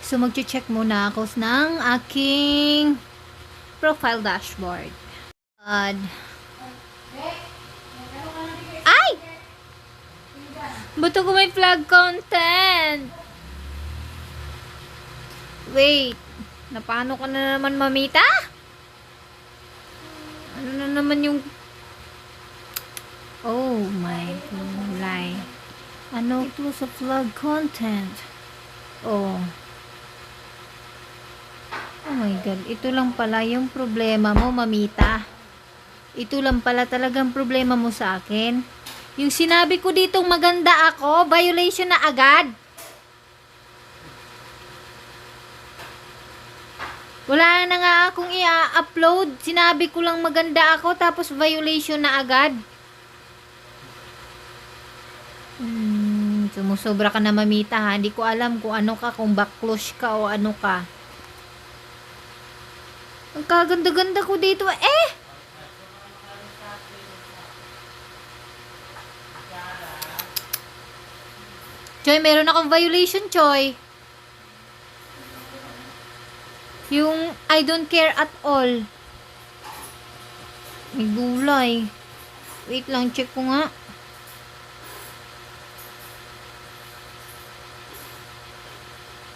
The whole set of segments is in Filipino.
So, mag-check muna ako ng aking profile dashboard. Ay! Ba't ako may flag content? Wait. Napano ka na naman, mamita? Ano na naman yung... Oh my gulay. Ano? It was a flag content. Oh. Oh my God. Ito lang pala yung problema mo, mamita. Ito lang pala talagang problema mo sa akin. Yung sinabi ko ditong maganda ako, violation na agad. Wala na nga akong i-upload. Sinabi ko lang maganda ako, tapos violation na agad. Sumusobra ka na, mamita, ha. Hindi ko alam kung ano ka, kung backlush ka o ano ka. Ang kaganda-ganda ko dito. Choy, meron akong violation, Choy. Yung I don't care at all. May gulay. Wait lang, check ko nga.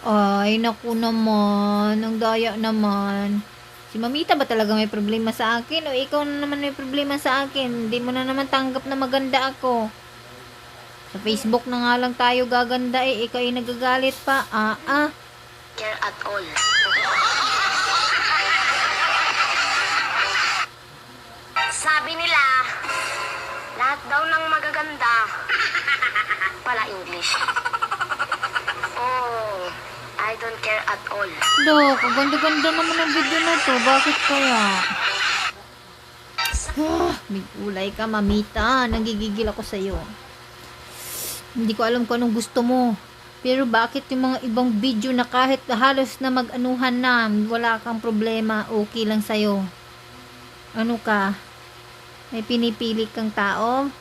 Ay, naku naman. Ang daya naman. Si mamita ba talaga may problema sa akin? O ikaw na naman may problema sa akin? Hindi mo na naman tanggap na maganda ako. Sa Facebook na nga lang tayo gaganda ikaw ay nagagalit pa. Care at all. Sabi nila, lahat daw ng magaganda pala English. Oh, I don't care at all. Dok, ganda-ganda naman ang video na to. Bakit kaya? May kulay ka, mamita. Nagigigil ako sa'yo. Hindi ko alam kung anong gusto mo. Pero bakit yung mga ibang video na kahit halos na mag-anuhan na, wala kang problema, okay lang sa'yo? Ano ka? May pinipili kang tao?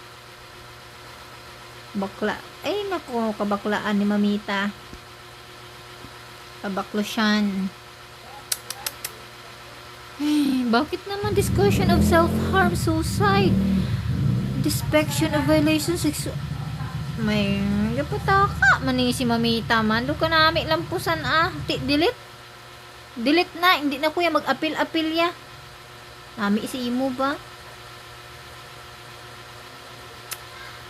Bakla. Ay, naku, kabaklaan ni mamita. Kabaklosyan. Ay, bakit naman discussion of self-harm, suicide, depiction of violation, sexual... May yaputaka man si mamita man. Doon ka namin lampusan delete. Delete na. Hindi na kuya mag-apil-apil ya. Nami si imo ba?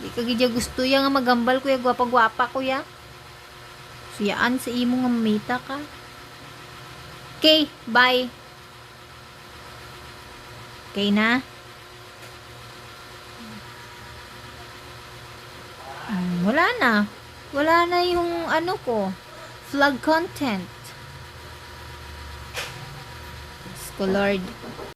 Di ka gidya gusto ya nga magambal kuya. Gwapa-gwapa kuya. Suyaan sa imo nga mamita ka. Okay, bye. Okay na? Wala na. Wala na yung ano ko. Flag content. Diyos ko Lord.